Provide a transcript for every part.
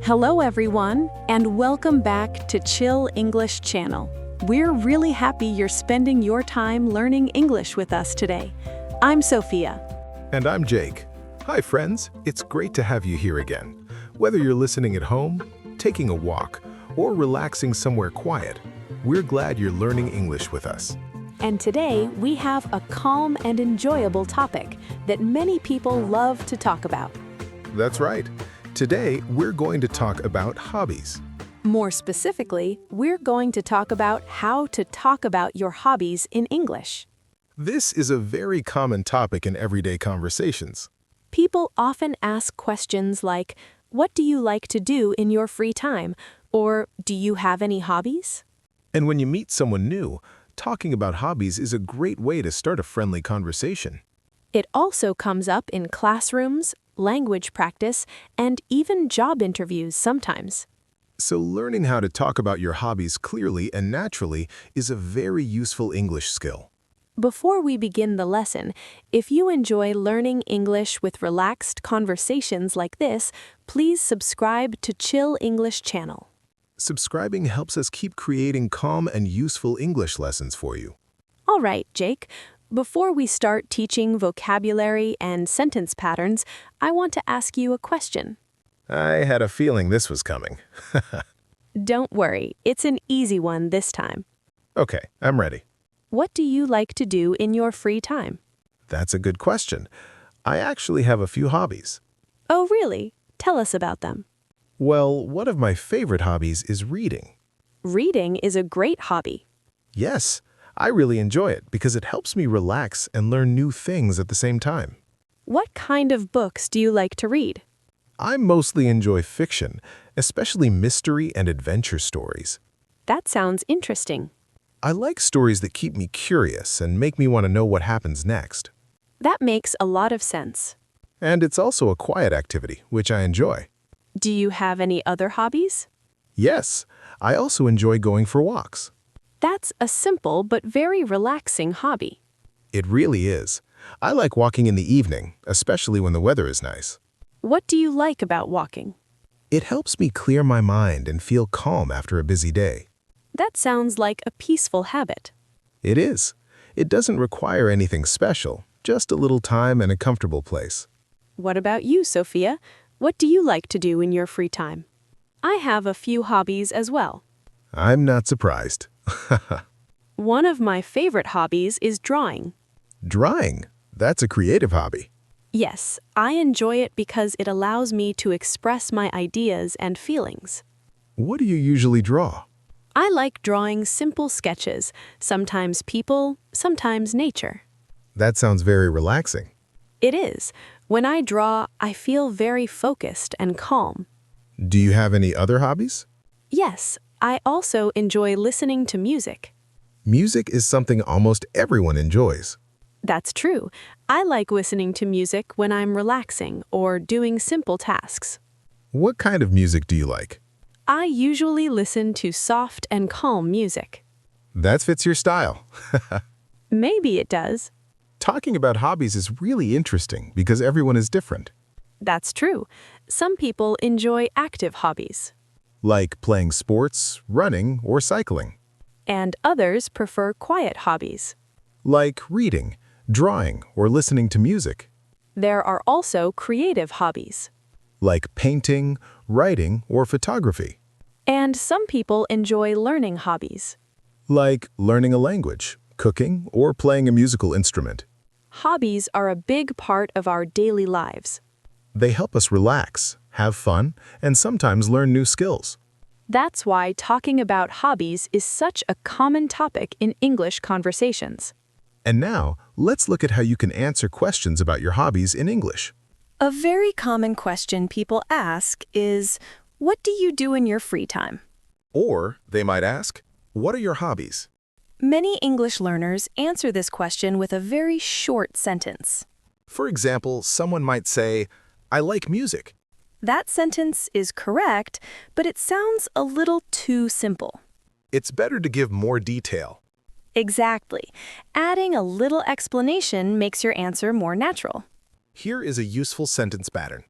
Hello everyone, and welcome back to Chill English Channel. We're really happy you're spending your time learning English with us today. I'm Sophia. And I'm Jake. Hi friends, it's great to have you here again. Whether you're listening at home, taking a walk, or relaxing somewhere quiet, we're glad you're learning English with us. And today we have a calm and enjoyable topic that many people love to talk about. That's right. Today, we're going to talk about hobbies. More specifically, we're going to talk about how to talk about your hobbies in English. This is a very common topic in everyday conversations. People often ask questions like, "What do you like to do in your free time?" Or, "Do you have any hobbies?" And when you meet someone new, talking about hobbies is a great way to start a friendly conversation. It also comes up in classrooms, language practice, and even job interviews sometimes. So learning how to talk about your hobbies clearly and naturally is a very useful English skill. Before we begin the lesson, if you enjoy learning English with relaxed conversations like this, please subscribe to Chill English Channel. Subscribing helps us keep creating calm and useful English lessons for you. All right, Jake. Before we start teaching vocabulary and sentence patterns, I want to ask you a question. I had a feeling this was coming. Don't worry, it's an easy one this time. Okay, I'm ready. What do you like to do in your free time? That's a good question. I actually have a few hobbies. Oh, really? Tell us about them. Well, one of my favorite hobbies is reading. Reading is a great hobby. Yes, I really enjoy it because it helps me relax and learn new things at the same time. What kind of books do you like to read? I mostly enjoy fiction, especially mystery and adventure stories. That sounds interesting. I like stories that keep me curious and make me want to know what happens next. That makes a lot of sense. And it's also a quiet activity, which I enjoy. Do you have any other hobbies? Yes, I also enjoy going for walks. That's a simple but very relaxing hobby. It really is. I like walking in the evening, especially when the weather is nice. What do you like about walking? It helps me clear my mind and feel calm after a busy day. That sounds like a peaceful habit. It is. It doesn't require anything special, just a little time and a comfortable place. What about you, Sophia? What do you like to do in your free time? I have a few hobbies as well. I'm not surprised. One of my favorite hobbies is drawing. Drawing? That's a creative hobby. Yes, I enjoy it because it allows me to express my ideas and feelings. What do you usually draw? I like drawing simple sketches, sometimes people, sometimes nature. That sounds very relaxing. It is. When I draw, I feel very focused and calm. Do you have any other hobbies? Yes, I also enjoy listening to music. Music is something almost everyone enjoys. That's true. I like listening to music when I'm relaxing or doing simple tasks. What kind of music do you like? I usually listen to soft and calm music. That fits your style. Maybe it does. Talking about hobbies is really interesting because everyone is different. That's true. Some people enjoy active hobbies, Like playing sports, running, or cycling. and others prefer quiet hobbies. Like reading, drawing, or listening to music. There are also creative hobbies. Like painting, writing, or photography. And some people enjoy learning hobbies. Like learning a language, cooking, or playing a musical instrument. Hobbies are a big part of our daily lives. They help us relax, have fun, and sometimes learn new skills. That's why talking about hobbies is such a common topic in English conversations. And now, let's look at how you can answer questions about your hobbies in English. A very common question people ask is, what do you do in your free time? Or they might ask, what are your hobbies? Many English learners answer this question with a very short sentence. For example, someone might say, I like music. That sentence is correct, but it sounds a little too simple. It's better to give more detail. Exactly. Adding a little explanation makes your answer more natural. Here is a useful sentence pattern.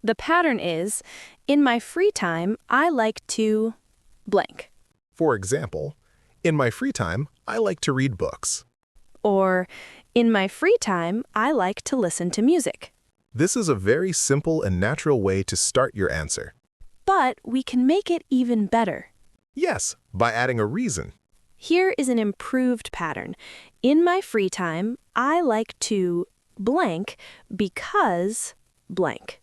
The pattern is, in my free time, I like to blank. For example, in my free time, I like to read books. Or, in my free time, I like to listen to music. This is a very simple and natural way to start your answer. But we can make it even better. Yes, by adding a reason. Here is an improved pattern. In my free time, I like to blank because blank.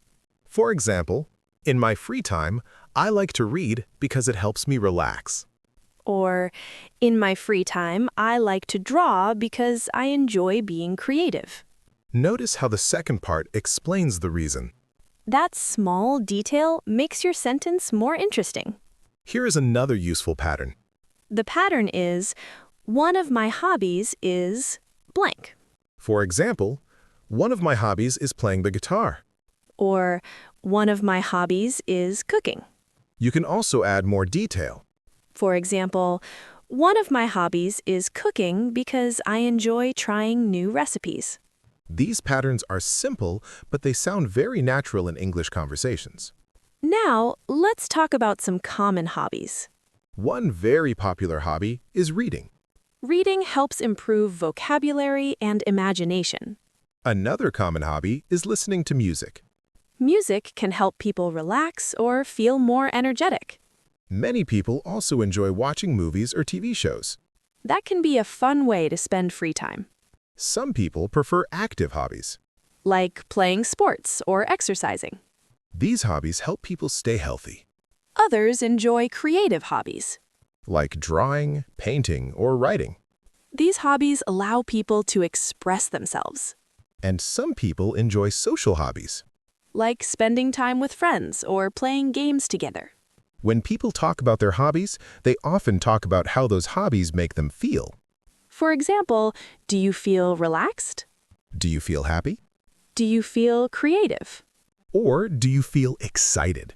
For example, in my free time, I like to read because it helps me relax. Or, in my free time, I like to draw because I enjoy being creative. Notice how the second part explains the reason. That small detail makes your sentence more interesting. Here is another useful pattern. The pattern is, one of my hobbies is blank. For example, one of my hobbies is playing the guitar. Or, one of my hobbies is cooking. You can also add more detail. For example, one of my hobbies is cooking because I enjoy trying new recipes. These patterns are simple, but they sound very natural in English conversations. Now, let's talk about some common hobbies. One very popular hobby is reading. Reading helps improve vocabulary and imagination. Another common hobby is listening to music. Music can help people relax or feel more energetic. Many people also enjoy watching movies or TV shows. That can be a fun way to spend free time, Some people prefer active hobbies. like playing sports or exercising. These hobbies help people stay healthy, Others enjoy creative hobbies. like drawing, painting, or writing. These hobbies allow people to express themselves, And some people enjoy social hobbies. like spending time with friends or playing games together. When people talk about their hobbies, they often talk about how those hobbies make them feel. For example, do you feel relaxed? Do you feel happy? Do you feel creative? Or do you feel excited?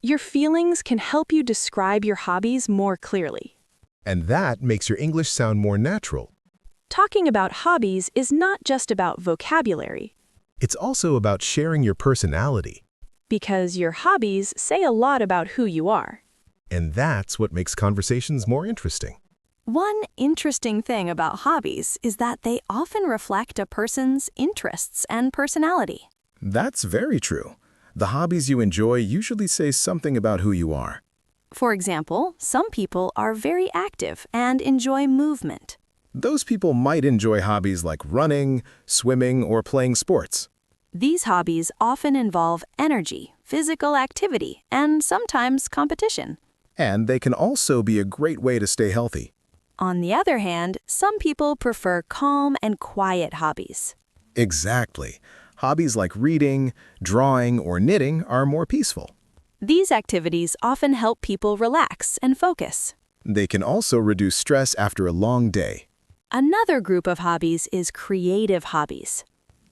Your feelings can help you describe your hobbies more clearly. And that makes your English sound more natural. Talking about hobbies is not just about vocabulary, It's also about sharing your personality. because your hobbies say a lot about who you are. And that's what makes conversations more interesting. One interesting thing about hobbies is that they often reflect a person's interests and personality. That's very true. The hobbies you enjoy usually say something about who you are. For example, some people are very active and enjoy movement. Those people might enjoy hobbies like running, swimming, or playing sports. These hobbies often involve energy, physical activity, and sometimes competition. And they can also be a great way to stay healthy. On the other hand, some people prefer calm and quiet hobbies. Exactly. Hobbies like reading, drawing, or knitting are more peaceful. These activities often help people relax and focus. They can also reduce stress after a long day, Another group of hobbies is creative hobbies.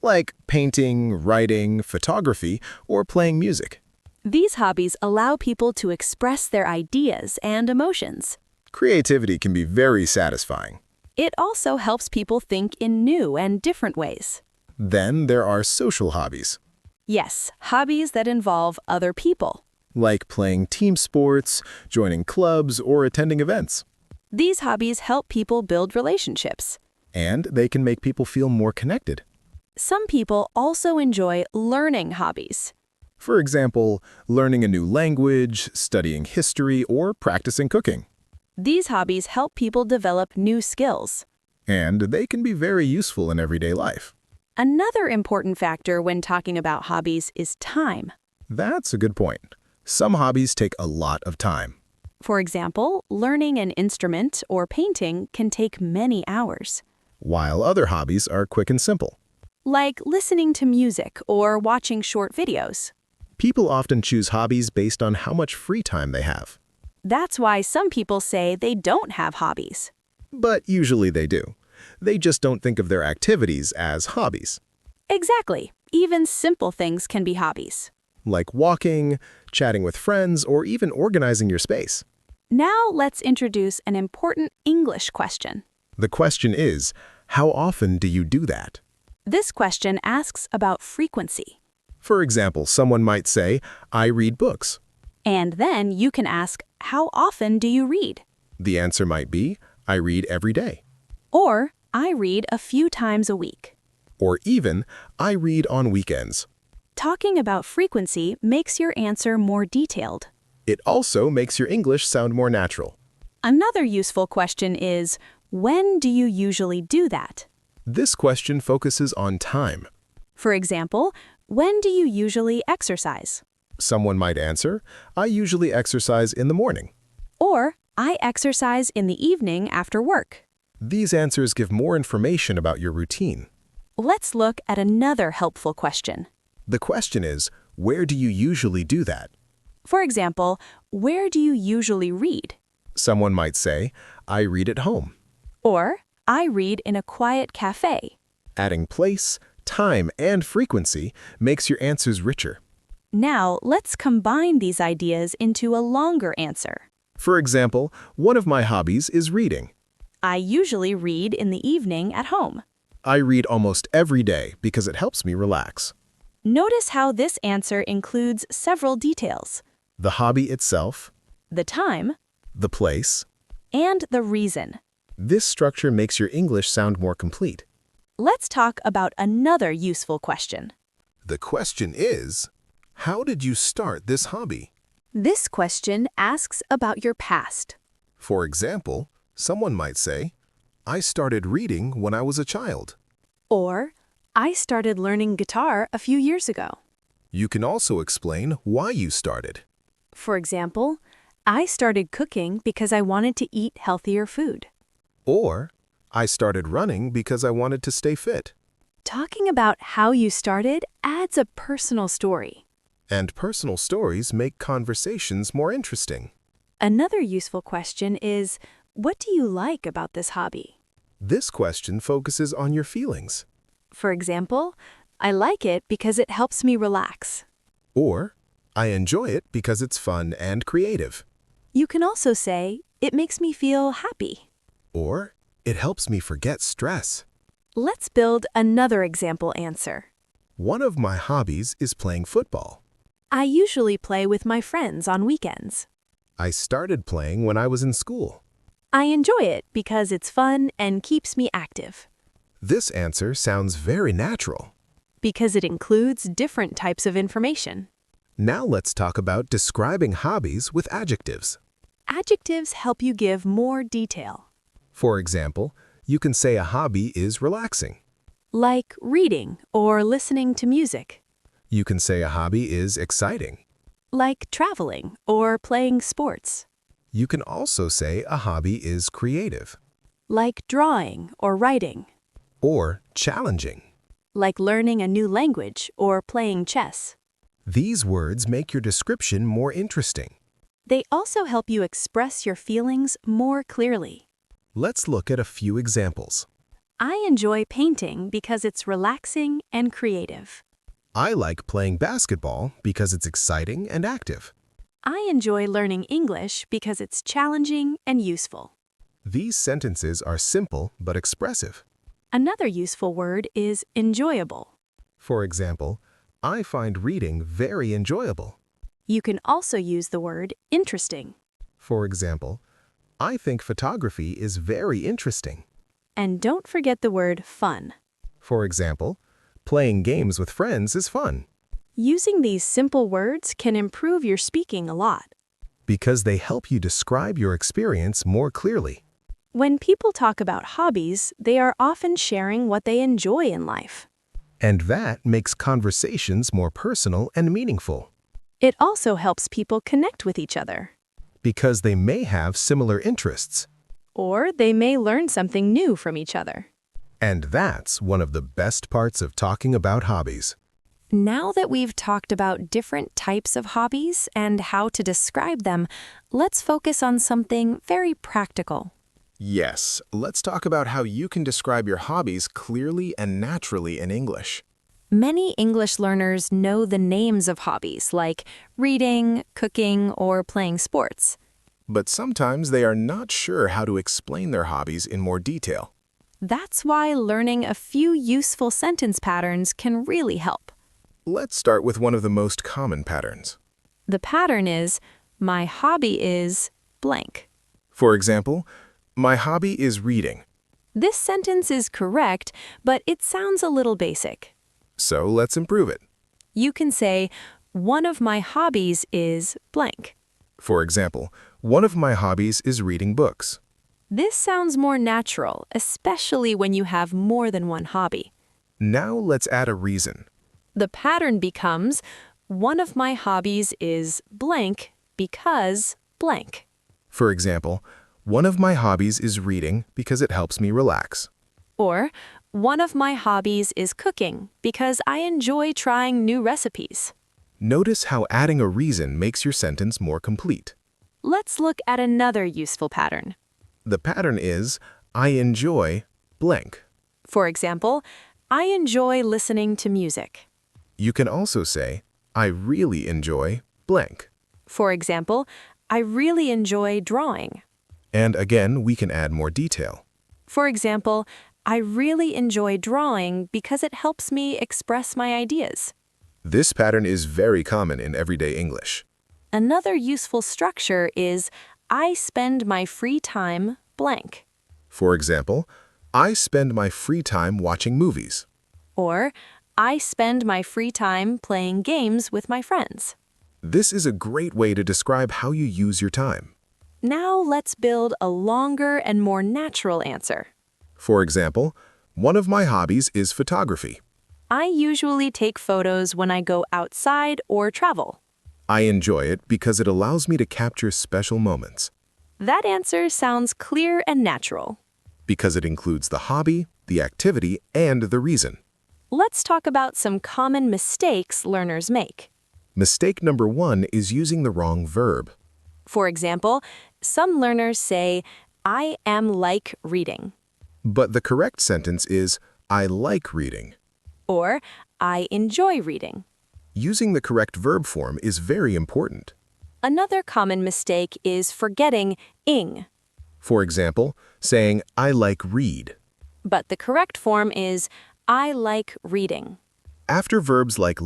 like painting, writing, photography, or playing music. These hobbies allow people to express their ideas and emotions. Creativity can be very satisfying. It also helps people think in new and different ways. Then there are social hobbies, Yes, hobbies that involve other people. like playing team sports, joining clubs, or attending events. These hobbies help people build relationships. And they can make people feel more connected. Some people also enjoy learning hobbies. For example, learning a new language, studying history, or practicing cooking. These hobbies help people develop new skills. And they can be very useful in everyday life. Another important factor when talking about hobbies is time. That's a good point. Some hobbies take a lot of time. For example, learning an instrument or painting can take many hours. While other hobbies are quick and simple. Like listening to music or watching short videos. People often choose hobbies based on how much free time they have. That's why some people say they don't have hobbies. But usually they do. They just don't think of their activities as hobbies. Exactly. Even simple things can be hobbies. Like walking, chatting with friends, or even organizing your space. Now let's introduce an important English question. The question is, how often do you do that? This question asks about frequency. For example, someone might say, I read books. And then you can ask, how often do you read? The answer might be, I read every day. Or, I read a few times a week. Or even, I read on weekends. Talking about frequency makes your answer more detailed. It also makes your English sound more natural. Another useful question is, when do you usually do that? This question focuses on time. For example, when do you usually exercise? Someone might answer, I usually exercise in the morning. Or, I exercise in the evening after work. These answers give more information about your routine. Let's look at another helpful question. The question is, where do you usually do that? For example, where do you usually read? Someone might say, I read at home. Or, I read in a quiet cafe. Adding place, time, and frequency makes your answers richer. Now, let's combine these ideas into a longer answer. For example, one of my hobbies is reading. I usually read in the evening at home. I read almost every day because it helps me relax. Notice how this answer includes several details: The hobby itself, the time, the place. and the reason. This structure makes your English sound more complete. Let's talk about another useful question. The question is, how did you start this hobby? This question asks about your past. For example, someone might say, I started reading when I was a child. Or, I started learning guitar a few years ago. You can also explain why you started. For example, I started cooking because I wanted to eat healthier food. Or, I started running because I wanted to stay fit. Talking about how you started adds a personal story. And personal stories make conversations more interesting. Another useful question is, what do you like about this hobby? This question focuses on your feelings. For example, I like it because it helps me relax. Or, I enjoy it because it's fun and creative. You can also say, it makes me feel happy. Or, it helps me forget stress. Let's build another example answer. One of my hobbies is playing football. I usually play with my friends on weekends. I started playing when I was in school. I enjoy it because it's fun and keeps me active. This answer sounds very natural. Because it includes different types of information. Now let's talk about describing hobbies with adjectives. Adjectives help you give more detail. For example, you can say a hobby is relaxing. Like reading or listening to music. You can say a hobby is exciting. Like traveling or playing sports. You can also say a hobby is creative. Like drawing or writing. Or challenging. Like learning a new language or playing chess. These words make your description more interesting. They also help you express your feelings more clearly. Let's look at a few examples. I enjoy painting because it's relaxing and creative. I like playing basketball because it's exciting and active. I enjoy learning English because it's challenging and useful. These sentences are simple but expressive. Another useful word is enjoyable. For example, I find reading very enjoyable. You can also use the word interesting. For example, I think photography is very interesting. And don't forget the word fun. For example, playing games with friends is fun. Using these simple words can improve your speaking a lot. Because they help you describe your experience more clearly. When people talk about hobbies, they are often sharing what they enjoy in life. And that makes conversations more personal and meaningful. It also helps people connect with each other. Because they may have similar interests. Or they may learn something new from each other. And that's one of the best parts of talking about hobbies. Now that we've talked about different types of hobbies and how to describe them, let's focus on something very practical. Yes, let's talk about how you can describe your hobbies clearly and naturally in English. Many English learners know the names of hobbies like reading, cooking, or playing sports. But sometimes they are not sure how to explain their hobbies in more detail. That's why learning a few useful sentence patterns can really help. Let's start with one of the most common patterns. The pattern is, my hobby is blank. For example, my hobby is reading. This sentence is correct, but it sounds a little basic. So let's improve it. You can say, one of my hobbies is blank. For example, one of my hobbies is reading books. This sounds more natural, especially when you have more than one hobby. Now let's add a reason. The pattern becomes, one of my hobbies is blank because blank. For example, one of my hobbies is reading because it helps me relax. Or, one of my hobbies is cooking because I enjoy trying new recipes. Notice how adding a reason makes your sentence more complete. Let's look at another useful pattern. The pattern is, I enjoy blank. For example, I enjoy listening to music. You can also say, I really enjoy blank. For example, I really enjoy drawing. And again, we can add more detail. For example, I really enjoy drawing because it helps me express my ideas. This pattern is very common in everyday English. Another useful structure is, I spend my free time blank. For example, I spend my free time watching movies. Or, I spend my free time playing games with my friends. This is a great way to describe how you use your time. Now let's build a longer and more natural answer. For example, one of my hobbies is photography. I usually take photos when I go outside or travel. I enjoy it because it allows me to capture special moments. That answer sounds clear and natural. Because it includes the hobby, the activity, and the reason. Let's talk about some common mistakes learners make. Mistake number 1 is using the wrong verb. For example, some learners say, I am like reading. But the correct sentence is, I like reading. Or, I enjoy reading. Using the correct verb form is very important. Another common mistake is forgetting ing. For example, saying, I like read. But the correct form is, I like reading. After verbs like,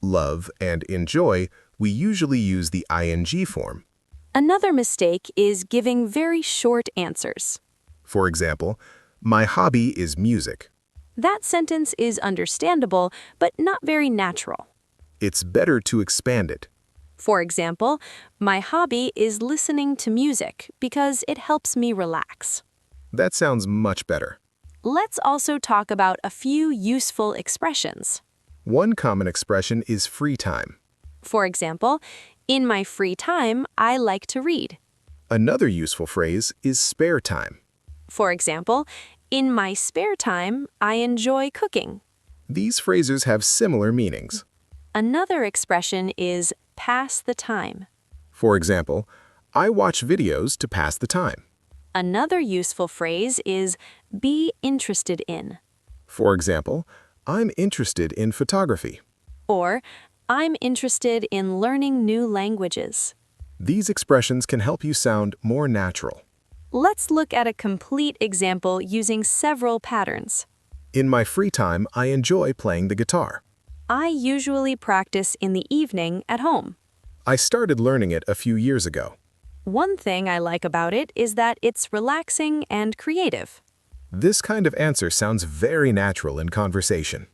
love, and enjoy, we usually use the ing form. Another mistake is giving very short answers. For example, my hobby is music. That sentence is understandable, but not very natural. It's better to expand it. For example, my hobby is listening to music because it helps me relax. That sounds much better. Let's also talk about a few useful expressions. One common expression is free time. For example, in my free time, I like to read. Another useful phrase is spare time. For example, in my spare time, I enjoy cooking. These phrases have similar meanings. Another expression is pass the time. For example, I watch videos to pass the time. Another useful phrase is be interested in. For example, I'm interested in photography. Or, I'm interested in learning new languages. These expressions can help you sound more natural. Let's look at a complete example using several patterns. In my free time, I enjoy playing the guitar. I usually practice in the evening at home. I started learning it a few years ago. One thing I like about it is that it's relaxing and creative. This kind of answer sounds very natural in conversation.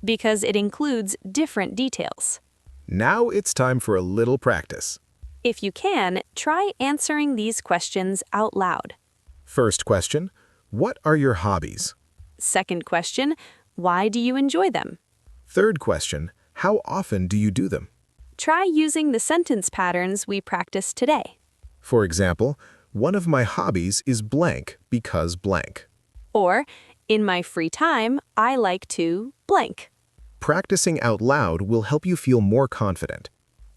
Because it includes different details. Now it's time for a little practice. If you can, try answering these questions out loud. First question, what are your hobbies? Second question, why do you enjoy them? Third question, how often do you do them? Try using the sentence patterns we practiced today. For example, one of my hobbies is blank because blank. Or, in my free time, I like to blank. Practicing out loud will help you feel more confident.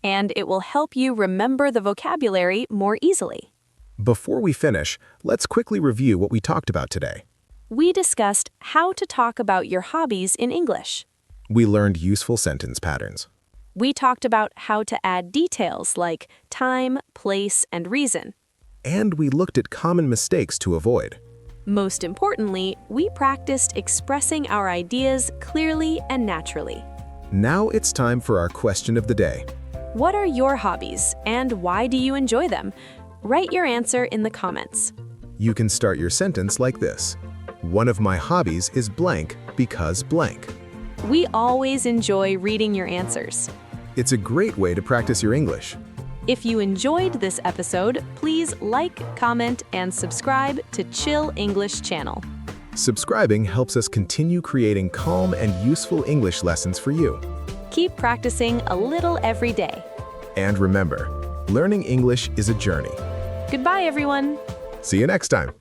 And it will help you remember the vocabulary more easily. Before we finish, let's quickly review what we talked about today. We discussed how to talk about your hobbies in English. We learned useful sentence patterns. We talked about how to add details like time, place, and reason. And we looked at common mistakes to avoid. Most importantly, we practiced expressing our ideas clearly and naturally. Now it's time for our question of the day. What are your hobbies and why do you enjoy them? Write your answer in the comments. You can start your sentence like this. One of my hobbies is blank because blank. We always enjoy reading your answers. It's a great way to practice your English. If you enjoyed this episode, please like, comment, and subscribe to Chill English channel. Subscribing helps us continue creating calm and useful English lessons for you. Keep practicing a little every day. And remember, learning English is a journey. Goodbye, everyone. See you next time.